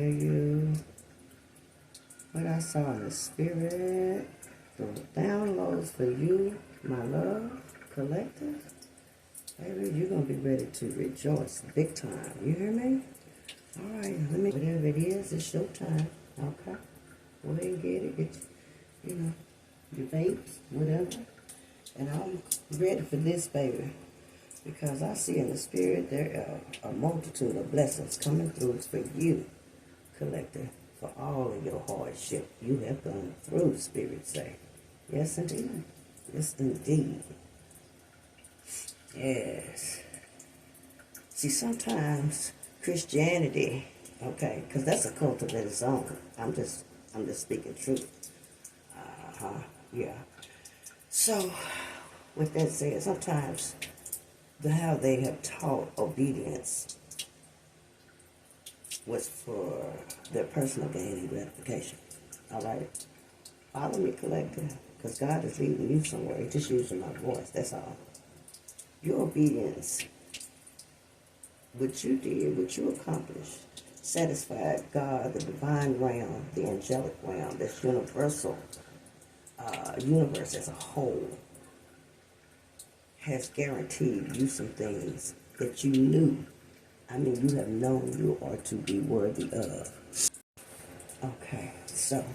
you what I saw in the spirit. The downloads for you, my love, collective. Baby, you're going to be ready to rejoice big time. You hear me? All right, whatever it is, it's your time. Okay? Go ahead and get it. Get, your vapes, whatever. And I'm ready for this, baby. Because I see in the spirit there are a multitude of blessings coming through for you, collector, for all of your hardship you have gone through, spirit say. Yes, indeed. Yes, indeed. Yes. See, sometimes Christianity, okay, because that's a cult of its own. I'm just speaking truth. Yeah. So, with that said, sometimes how they have taught obedience was for their personal gain and gratification. All right? Follow me, collector, because God is leading you somewhere. He's just using my voice. That's all. Your obedience, what you did, what you accomplished, satisfied God, the divine realm, the angelic realm, this universal universe as a whole, has guaranteed you some things that you knew. I mean, you have known you are to be worthy of. Okay, so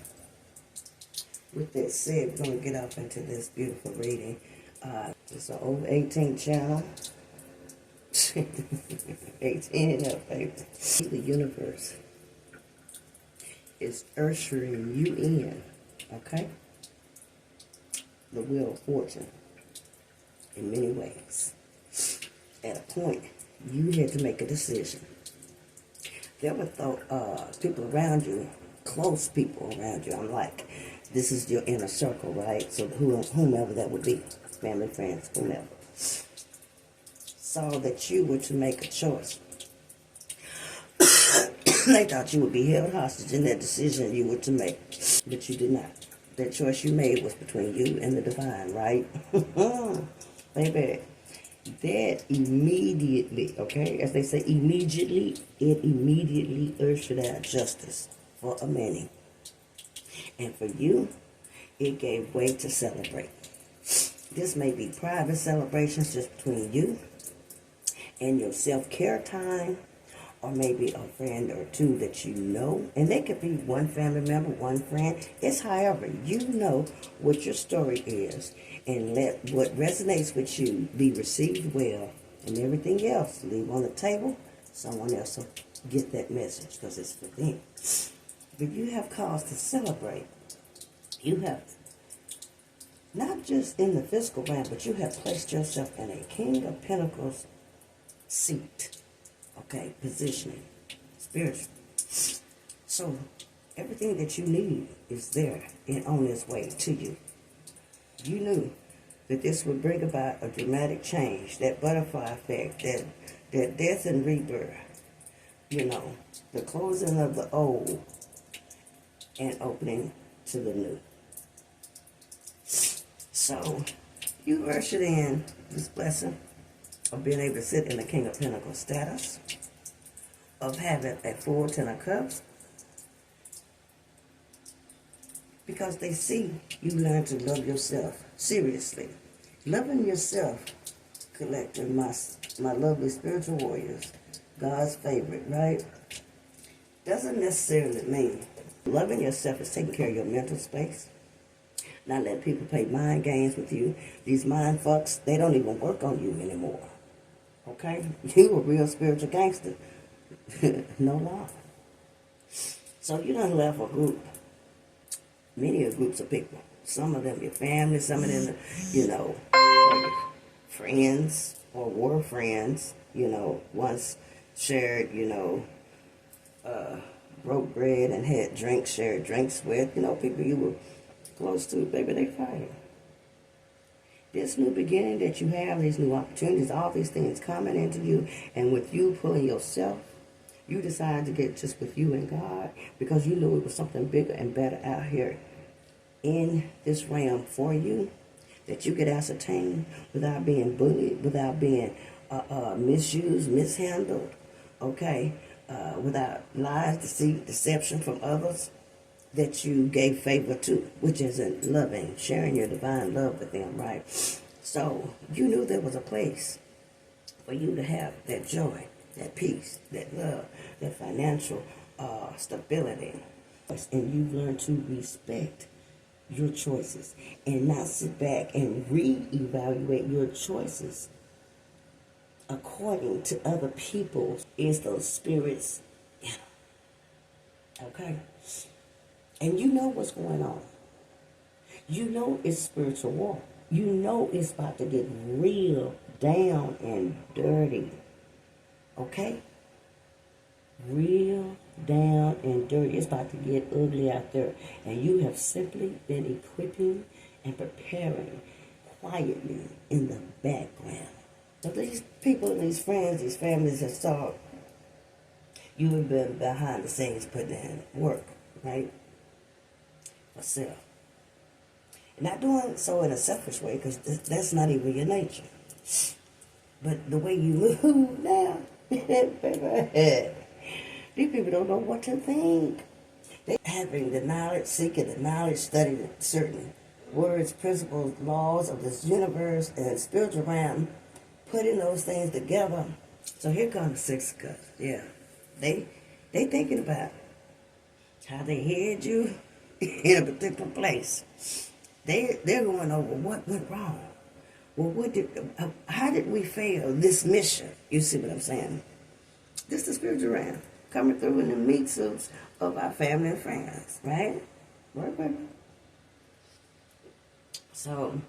with that said, we're going to get up into this beautiful reading. It's an over 18 channel. 18 and up, baby. The universe is ushering you in, okay? The wheel of fortune in many ways. At a point, you had to make a decision. There were people around you, close people around you. I'm like, this is your inner circle, right? So whomever that would be, family, friends, whomever, saw that you were to make a choice. They thought you would be held hostage in that decision you were to make, but you did not. That choice you made was between you and the divine, right? Baby, that immediately, okay, as they say, immediately, it immediately ushered out justice for a many. And for you, it gave way to celebrate. This may be private celebrations just between you and your self-care time, or maybe a friend or two that you know. And they could be one family member, one friend. It's however you know what your story is, and let what resonates with you be received well, and everything else leave on the table. Someone else will get that message because it's for them. But you have cause to celebrate. You have, not just in the physical realm, but you have placed yourself in a King of Pentacles seat. Okay, positioning, spiritual. So, everything that you need is there and on its way to you. You knew that this would bring about a dramatic change, that butterfly effect, that death and rebirth, the closing of the old and opening to the new. So, you ushered in this blessing of being able to sit in the King of Pentacles status, of having a full Ten of Cups, because they see you learn to love yourself seriously. Loving yourself, collective, my lovely spiritual warriors, God's favorite, right? Doesn't necessarily mean loving yourself is taking care of your mental space. Not letting people play mind games with you. These mind fucks, they don't even work on you anymore. Okay? You a real spiritual gangster. No lie. So you done left a group. Many of groups of people. Some of them your family, some of them, are your friends or were friends, once shared, broke bread and had drinks, shared drinks with, people you were close to, baby, they fired. This new beginning that you have, these new opportunities, all these things coming into you, and with you pulling yourself, you decided to get just with you and God because you knew it was something bigger and better out here in this realm for you that you could ascertain without being bullied, without being misused, mishandled, okay? without lies, deceit, deception from others, that you gave favor to, which is in loving, sharing your divine love with them, right? So you knew there was a place for you to have that joy, that peace, that love, that financial stability. And you've learned to respect your choices and not sit back and reevaluate your choices according to other people's is those spirits. Okay? And you know what's going on. You know it's spiritual war. You know it's about to get real down and dirty. Okay? Real down and dirty. It's about to get ugly out there. And you have simply been equipping and preparing quietly in the background. So these people, these friends, these families have saw you have been behind the scenes putting in work, right? For self. Not doing so in a selfish way, because that's not even your nature. But the way you move now, these people don't know what to think. They having the knowledge, seeking the knowledge, studying certain words, principles, laws of this universe and spiritual realm, putting those things together. So here comes the Six of Cups. Yeah, they thinking about how they had you in a particular place. They're going over what went wrong. Well, how did we fail this mission? You see what I'm saying? This is the spiritual realm coming through in the meats of our family and friends, right? Work with me. So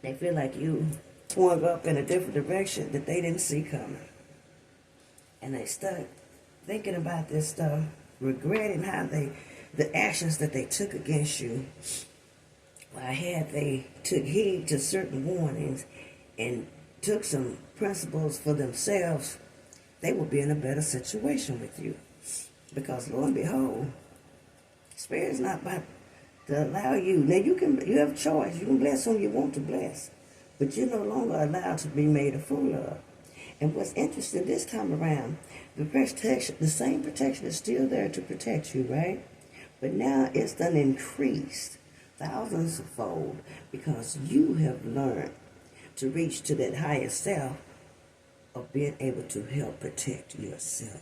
they feel like you swung up in a different direction that they didn't see coming. And they stuck thinking about this stuff, regretting how the actions that they took against you. Well, had they took heed to certain warnings and took some principles for themselves, they would be in a better situation with you. Because lo and behold, Spirit is not about to allow you. Now you have a choice. You can bless whom you want to bless. But you're no longer allowed to be made a fool of. And what's interesting this time around, the same protection is still there to protect you, right? But now it's done increased thousands of fold because you have learned to reach to that higher self of being able to help protect yourself.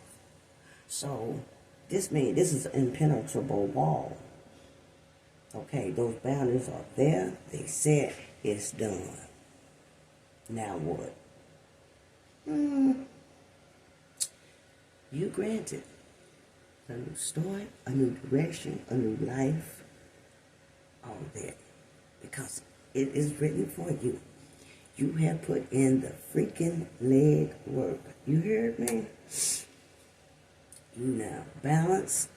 So this means this is an impenetrable wall. Okay, those boundaries are there. They said it's done. Now what? You granted a new start, a new direction, a new life, all that. Because it is written for you. You have put in the freaking leg work. You heard me? You now balance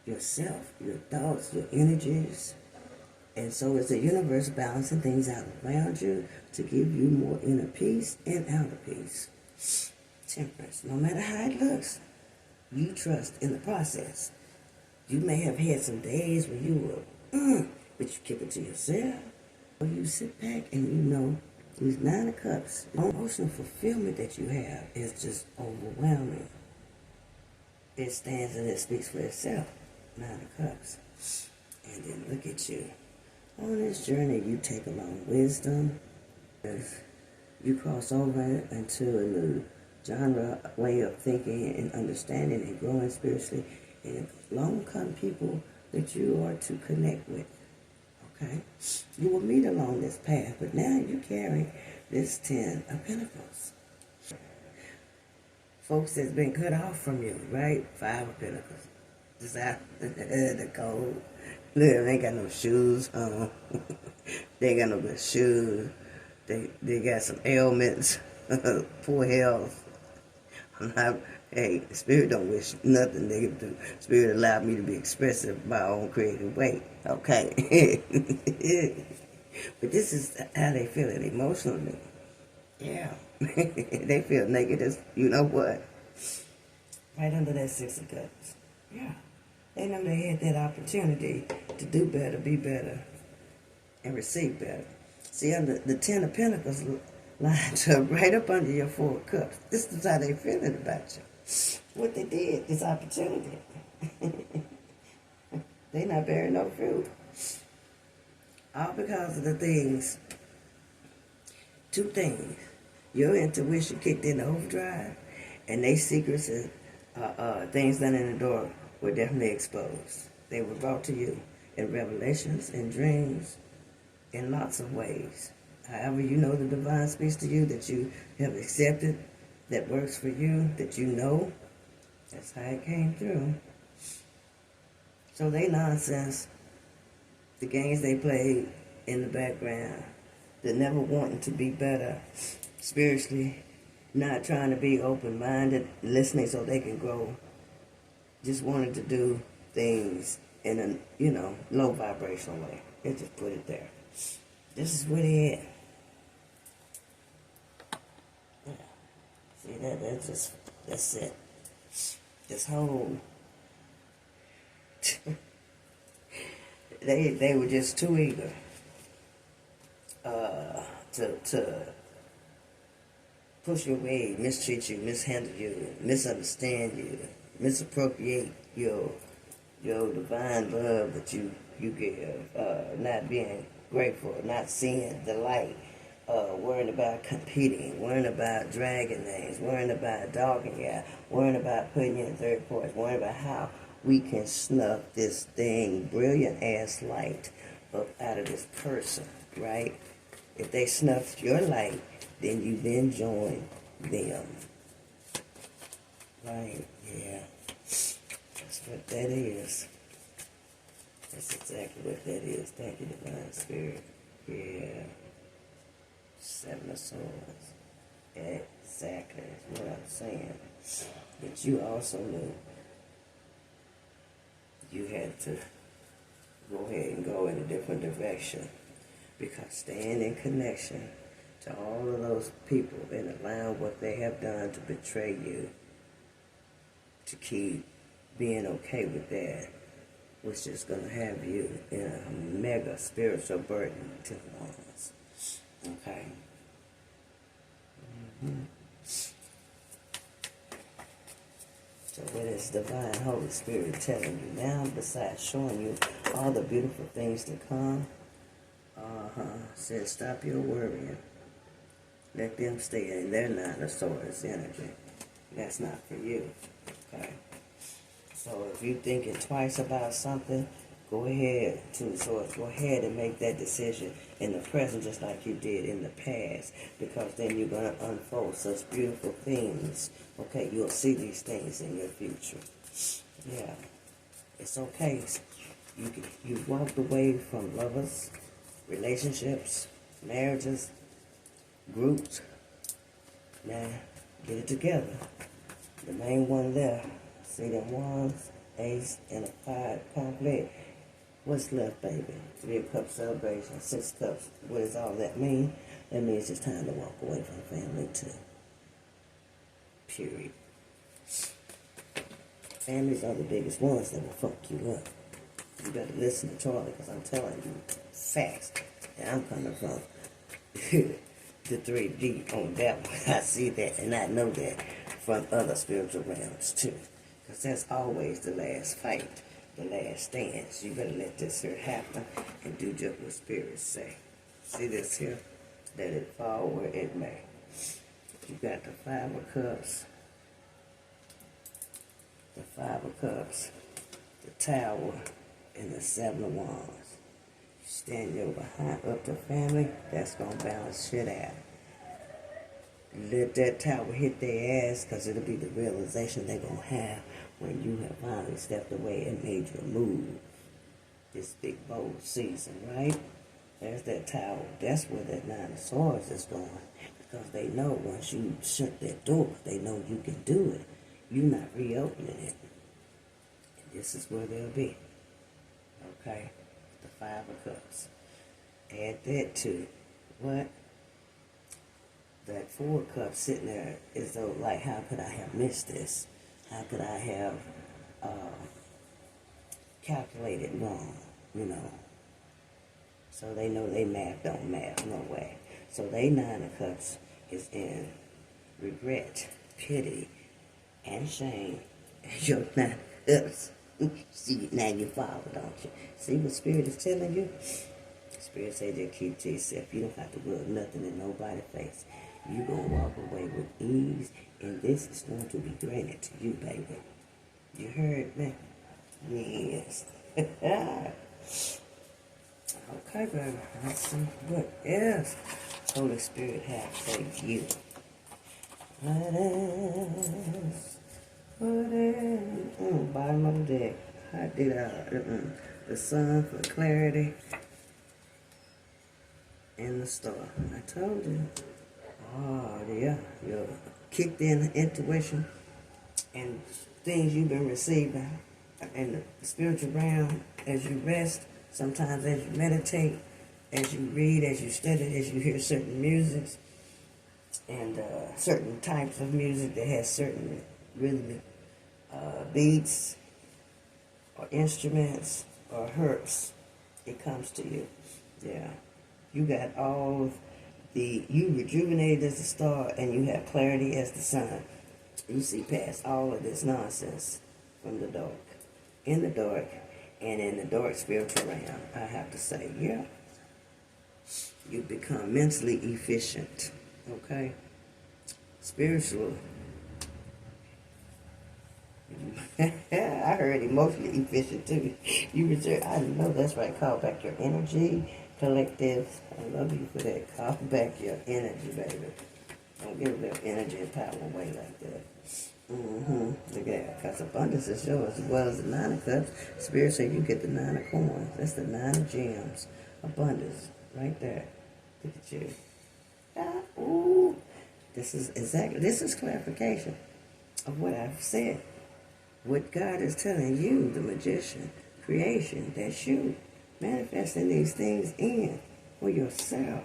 yourself, your thoughts, your energies. And so is the universe balancing things out around you to give you more inner peace and outer peace. Temperance. No matter how it looks, you trust in the process. You may have had some days where you were, but you keep it to yourself. Or you sit back and you know these 9 of Cups, the emotional fulfillment that you have is just overwhelming. It stands and it speaks for itself. 9 of Cups. And then look at you. On this journey, you take along wisdom. You cross over into a new genre, way of thinking and understanding and growing spiritually. And along come people that you are to connect with. Okay? You will meet along this path, but now you carry this 10 of Pentacles. Folks that's been cut off from you, right? 5 of Pentacles. Just out the cold. Look, they ain't got no shoes on. They ain't got no good shoes. They got some ailments, poor health. Hey, Spirit don't wish nothing negative. Spirit allowed me to be expressive by my own creative way. Okay. But this is how they feel it emotionally. Yeah. They feel negative. You know what? Right under that 6 of Cups. Yeah. They know they had that opportunity to do better, be better, and receive better. See, under the 10 of Pentacles lined up right up under your 4 of Cups. This is how they feeling about you. what they did, this opportunity. They not bearing no fruit. All because of the things, two things. Your intuition kicked in the overdrive, and they secrets and things done in the door were definitely exposed. They were brought to you in revelations, in dreams, in lots of ways. However you know the divine speaks to you, that you have accepted, that works for you, that you know, that's how it came through. So they nonsense, the games they played in the background, the never wanting to be better spiritually, not trying to be open-minded, listening so they can grow, just wanted to do things in a, low vibrational way. They just put it there. This is where they at. Yeah. See, that's it. This whole, they were just too eager to push your way, mistreat you, mishandle you, misunderstand you, misappropriate your divine love that you give, not being grateful, not seeing the light, worrying about competing, worrying about dragging things, worrying about dogging you, worrying about putting you in third place, worrying about how we can snuff this thing, brilliant ass light, up out of this person, right? If they snuffed your light, then you then join them. Right? Yeah. That's what that is. That's exactly what that is. Thank you, Divine Spirit. Yeah. Seven of Swords. Exactly. That's what I'm saying. But you also knew you had to go ahead and go in a different direction. Because staying in connection to all of those people and allowing what they have done to betray you, to keep being okay with that, was just going to have you in a mega spiritual burden to the ones. Okay? Mm-hmm. So what is Divine Holy Spirit telling you now, besides showing you all the beautiful things to come? Said stop your worrying. Let them stay in their Nine of Swords energy. That's not for you. Okay? So if you're thinking twice about something, go ahead, Two of Swords, go ahead and make that decision in the present just like you did in the past, because then you're going to unfold such beautiful things. Okay, you'll see these things in your future. Yeah, it's okay. You've walked away from lovers, relationships, marriages, groups. Now, get it together. The main one there, see them wands, ace, and a 5 conflict. What's left, baby? 3 of Cups celebration, 6 Cups. What does all that mean? That means it's time to walk away from family too. Period. Families are the biggest ones that will fuck you up. You better listen to Charlie, because I'm telling you facts. And I'm coming from the 3D on that one. I see that and I know that from other spiritual realms too. Because that's always the last fight, the last stance. You better let this here happen and do just what spirits say. See this here? Let it fall where it may. You got the 5 of Cups, the 5 of Cups, the Tower, and the 7 of Wands. You stand your behind up to family, that's going to balance shit out. Let that Tower hit their ass, because it'll be the realization they're going to have when you have finally stepped away and made your move. This big, bold season, right? There's that Tower. That's where that 9 of Swords is going. Because they know once you shut that door, they know you can do it. You're not reopening it. And this is where they'll be. Okay? The 5 of Cups. Add that to what? That 4 of Cups sitting there as though, like, how could I have missed this? How could I have calculated wrong, you know? So they know they math don't math, no way. So they 9 of Cups is in regret, pity, and shame as your 9 cups. See, now you follow, don't you? See what Spirit is telling you? Spirit said just keep to yourself. You don't have to rub nothing in nobody's face. You gonna walk away with ease, and this is going to be granted to you, baby. You heard me? Yes. Okay, baby. Let's see what else Holy Spirit has for you. What else? What else? Bottom of the deck. I did the sun for clarity and the star. I told you. Oh, yeah. Your kicked in intuition and things you've been receiving in the spiritual realm as you rest, sometimes as you meditate, as you read, as you study, as you hear certain musics and certain types of music that has certain rhythmic beats or instruments or hertz, it comes to you. Yeah. You got all you rejuvenated as the star and you have clarity as the sun. You see past all of this nonsense from the dark. In the dark and in the dark spiritual realm, I have to say, yeah. You become mentally efficient, okay? Spiritually. I heard emotionally efficient too. You reserve, I know that's right. Call back your energy, collective. I love you for that. Call back your energy, baby. Don't give that energy and power away like that. Look at that. Because abundance is yours as well as the 9 of cups. Spirit said you get the 9 of coins. That's the 9 of gems. Abundance. Right there. Look at you. Ooh. This is clarification of what I've said. What God is telling you, the magician, creation, that's you. Manifesting these things in for yourself.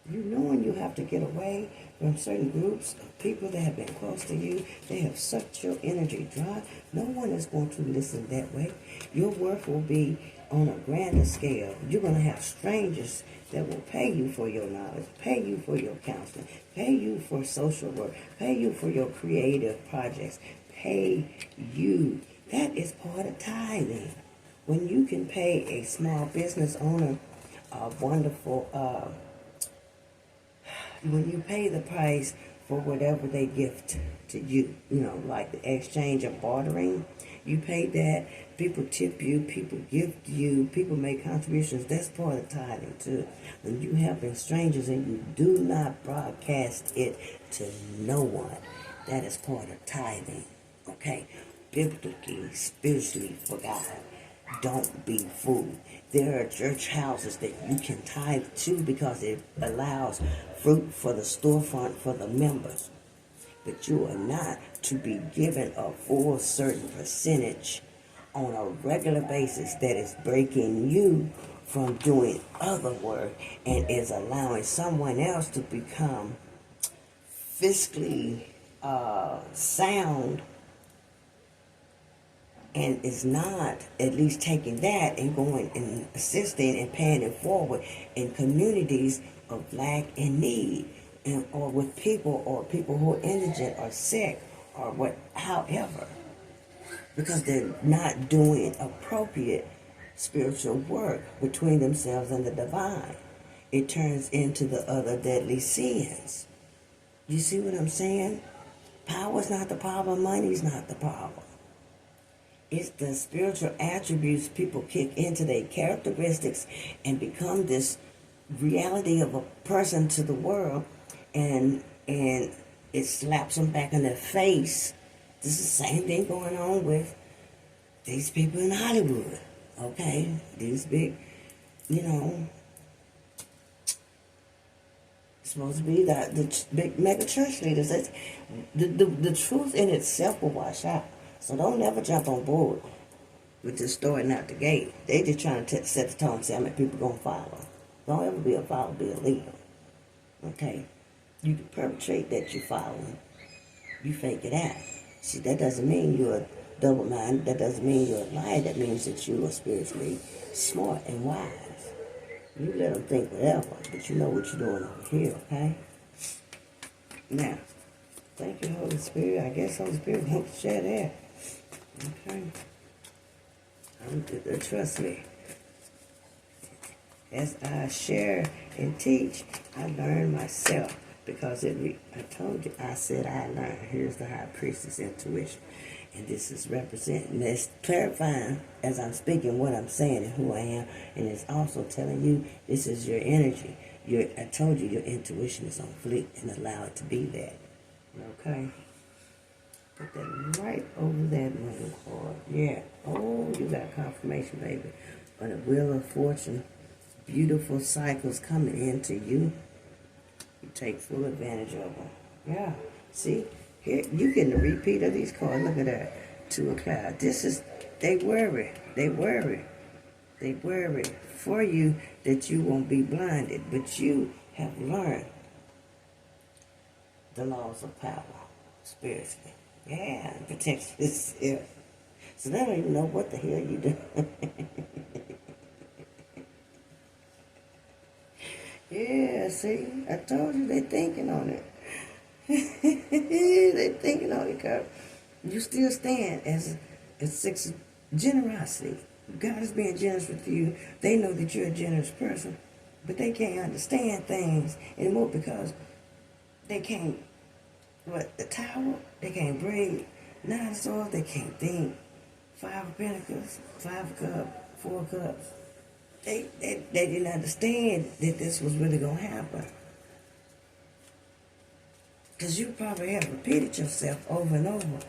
You knowing you have to get away from certain groups of people that have been close to you. They have sucked your energy dry. No one is going to listen that way. Your worth will be on a grander scale. You're going to have strangers that will pay you for your knowledge, pay you for your counseling, pay you for social work, pay you for your creative projects, pay you. That is part of tithing. When you can pay a small business owner a wonderful, when you pay the price for whatever they gift to you, like the exchange of bartering, you pay that, people tip you, people gift you, people make contributions, that's part of tithing too. When you helping strangers and you do not broadcast it to no one, that is part of tithing, okay? Biblically, spiritually, for God. Don't be fooled. There are church houses that you can tithe to because it allows fruit for the storefront for the members. But you are not to be given a full certain percentage on a regular basis that is breaking you from doing other work and is allowing someone else to become fiscally sound and is not at least taking that and going and assisting and paying it forward in communities of lack and need, or with people who are indigent or sick or what, however, because they're not doing appropriate spiritual work between themselves and the divine. It turns into the other deadly sins. You see what I'm saying? Power's not the problem, money's not the problem. It's the spiritual attributes people kick into their characteristics and become this reality of a person to the world, and it slaps them back in their face. This is the same thing going on with these people in Hollywood, okay? These big, supposed to be the big mega church leaders. The truth in itself will wash out. So don't never jump on board with just throwing out the gate. They just trying to set the tone and say how many people going to follow. Don't ever be a follower, be a leader. Okay? You can perpetrate that you're following. You fake it out. See, that doesn't mean you're a double-minded. That doesn't mean you're a liar. That means that you are spiritually smart and wise. You let them think whatever, but you know what you're doing over here, okay? Now, Thank you, Holy Spirit. I guess Holy Spirit wants to share that. Okay. Trust me. As I share and teach, I learn myself. Because I told you, I said I learned. Here's the high priestess intuition. And this is representing, it's clarifying as I'm speaking what I'm saying and who I am. And it's also telling you this is your energy. I told you your intuition is on fleek and allow it to be that. Okay? Put that right over that moon card. Yeah. Oh, you got confirmation, baby. On the Wheel of Fortune, beautiful cycles coming into you. You take full advantage of them. Yeah. See? Here, you getting a repeat of these cards. Look at that. 2 o'clock. This is, they worry. They worry. They worry for you that you won't be blinded. But you have learned the laws of power spiritually. Yeah, protect yourself. So they don't even know what the hell you do. Yeah, see, I told you they thinking on it. They thinking on it, because you still stand as 6 of generosity. God is being generous with you. They know that you're a generous person, but they can't understand things anymore because they can't. The Tower, they can't breathe. 9 of Swords, they can't think. 5 of Pentacles, 5 of Cups, 4 of Cups. They didn't understand that this was really going to happen. Because you probably have repeated yourself over and over,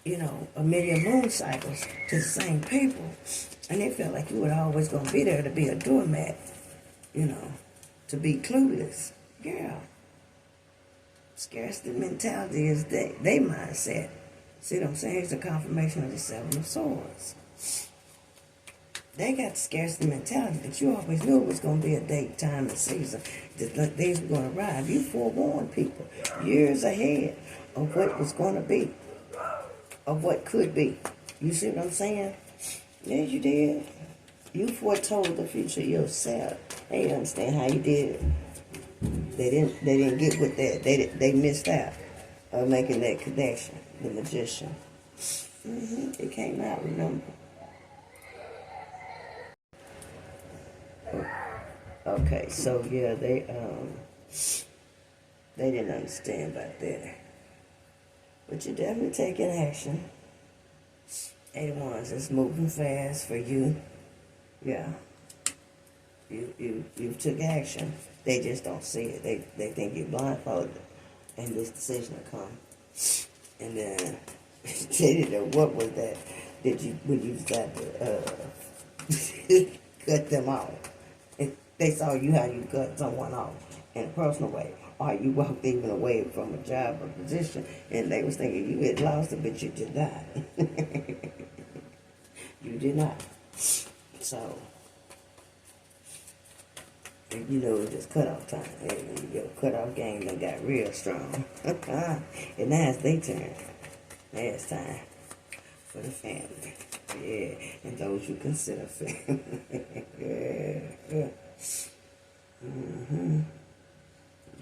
you know, a million moon cycles to the same people. And they felt like you were always going to be there to be a doormat, you know, to be clueless. Yeah. Scarcity mentality is their mindset. See what I'm saying? It's a confirmation of the 7 of Swords. They got the scarcity mentality, but you always knew it was going to be a date, time, and season. That these were going to arrive. You forewarned people years ahead of what was going to be, of what could be. You see what I'm saying? Yeah, you did. You foretold the future yourself. They didn't understand how you did it. They didn't get with that. They missed out of making that connection. The magician. It came out, remember? Okay, so yeah, they didn't understand about that. But you're definitely taking action. 8 of Wands is moving fast for you. Yeah. You took action. They just don't see it. They think you're blindfolded. And this decision will come. And then they didn't know what was that. When you decided to cut them off. And they saw you how you cut someone off in a personal way. Or you walked even away from a job or position and they was thinking you had lost it, but you did not. You did not. So, you know, it was just cutoff time. And your cutoff game done got real strong. And now it's their turn. Now it's time for the family. Yeah, and those you consider family. Yeah.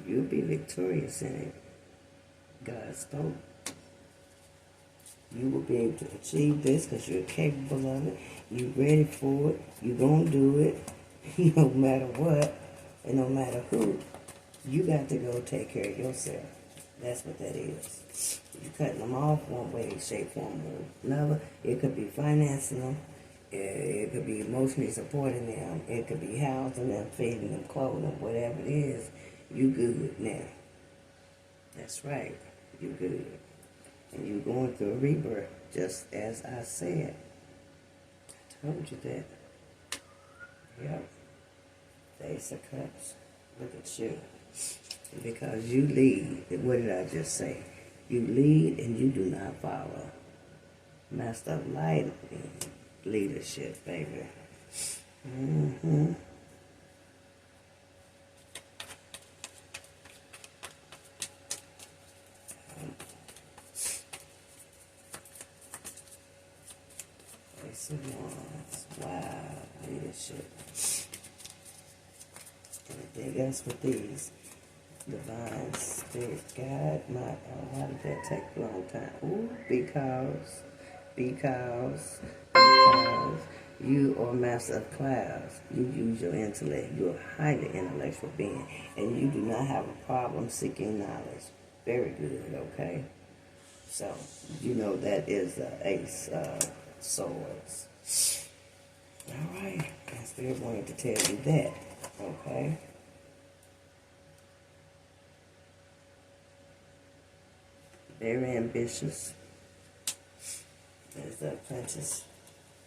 You'll be victorious in it. God spoke. You will be able to achieve this because you're capable of it. You're ready for it. You're going to do it. No matter what and no matter who. You got to go take care of yourself. That's what that is. You're cutting them off one way, shape, form, or another. It could be financing them. It could be emotionally supporting them. It could be housing them, feeding them, clothing them, whatever it is. You good now. That's right. You good. And you going through a rebirth, just as I said. I told you that. Yep. The Ace of Cups. Look at you. Because you lead. What did I just say? You lead and you do not follow. Master of light leadership, baby. Ace of Wands. Wow. Leadership. Anything else with these? Divine Spirit guide my, why did that take a long time? Ooh, because you are master of clouds. You use your intellect. You're a highly intellectual being, and you do not have a problem seeking knowledge. Very good, okay? So, you know that is the Ace of Swords. All right, and Spirit wanted to tell you that, okay? Very ambitious. There's the Apprentice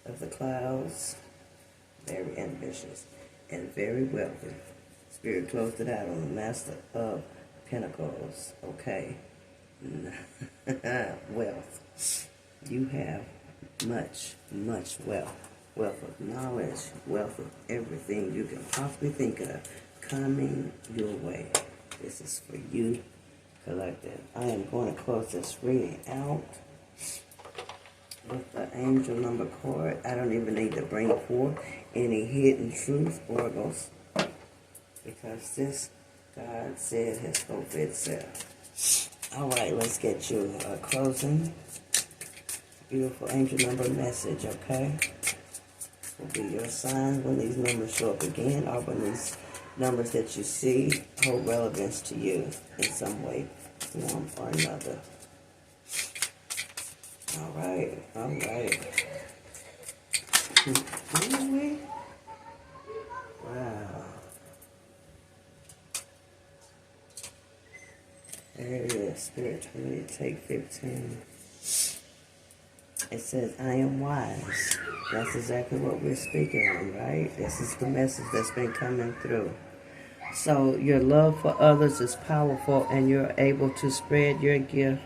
of the Clouds. Very ambitious and very wealthy. Spirit closed it out on the Master of Pentacles. Okay. Wealth. You have much, much wealth. Wealth of knowledge, wealth of everything you can possibly think of coming your way. This is for you, collective. I am going to close this reading out with the angel number card. I don't even need to bring forth any hidden truth oracles because this, God said, has spoke for itself. All right, let's get you a closing. Beautiful angel number message, okay? Will be your sign when these numbers show up again, or when these numbers that you see hold relevance to you in some way, form, or another. All right, all right. Really? Wow. There it is, Spirit 20, take 15. It says, I am wise. That's exactly what we're speaking on, right? This is the message that's been coming through. So your love for others is powerful, and you're able to spread your gift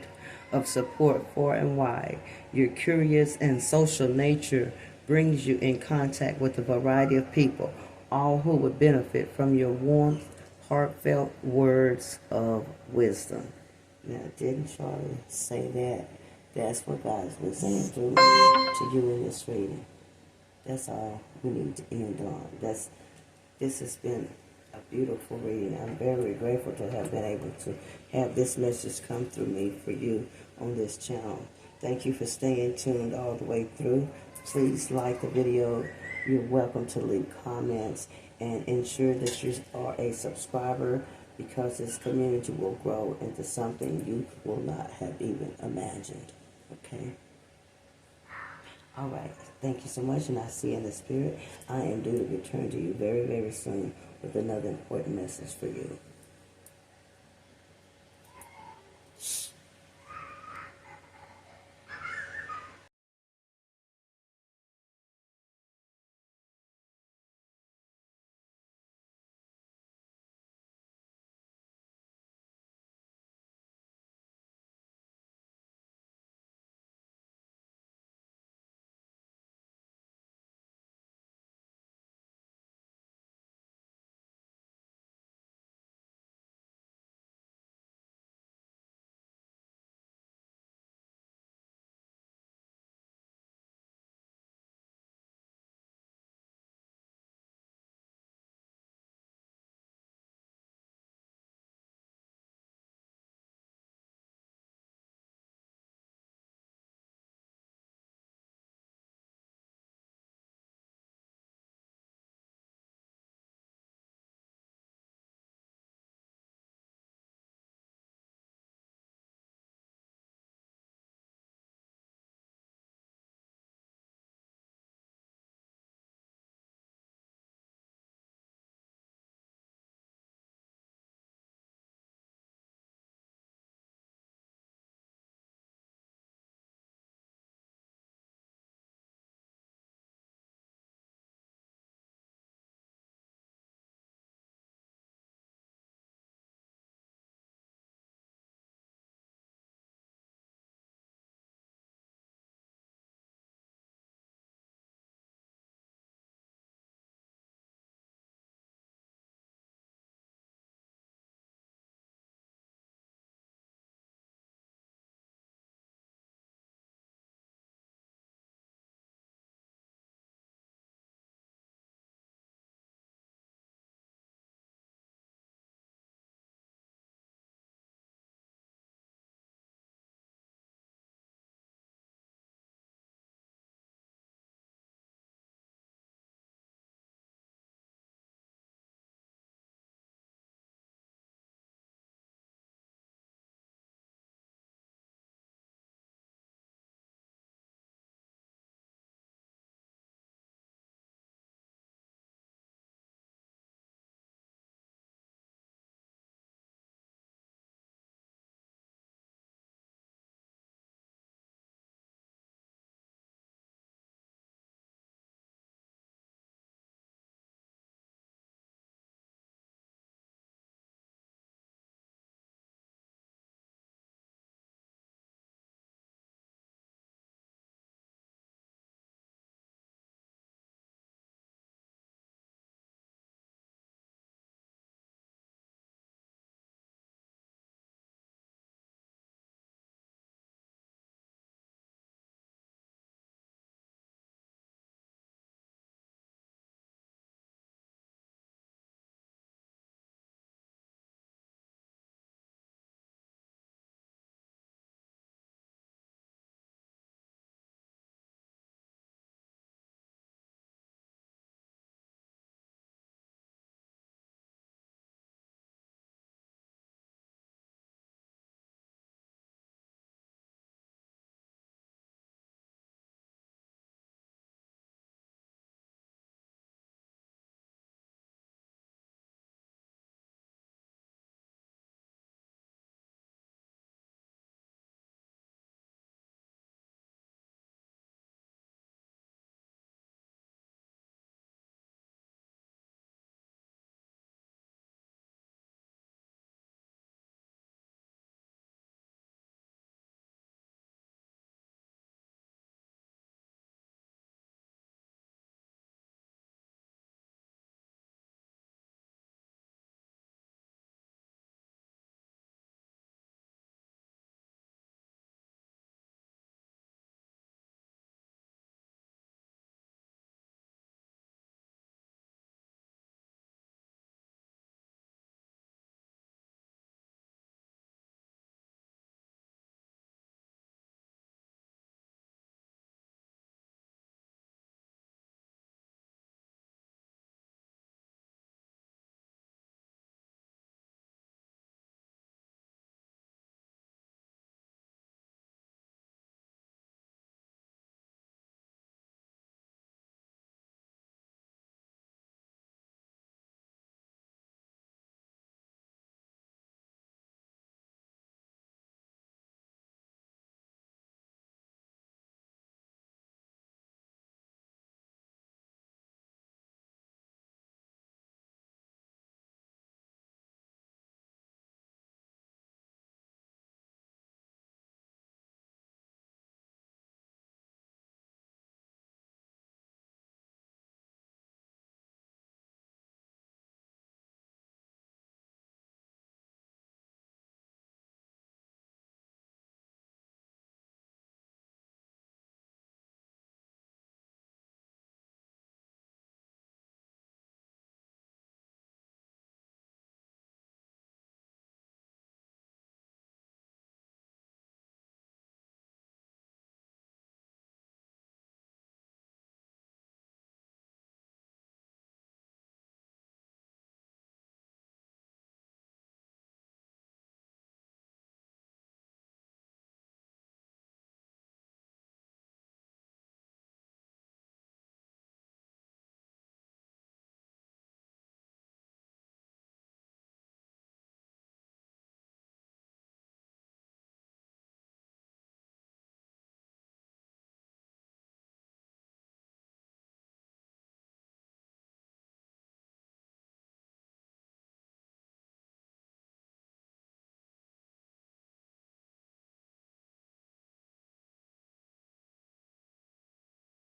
of support far and wide. Your curious and social nature brings you in contact with a variety of people, all who would benefit from your warmth, heartfelt words of wisdom. Now, didn't Charlie say that? That's what God's been saying through to you in this reading. That's all we need to end on. This has been a beautiful reading. I'm very grateful to have been able to have this message come through me for you on this channel. Thank you for staying tuned all the way through. Please like the video. You're welcome to leave comments and ensure that you are a subscriber, because this community will grow into something you will not have even imagined. Okay? All right. Thank you so much, and I see in the spirit, I am due to return to you very, very soon with another important message for you.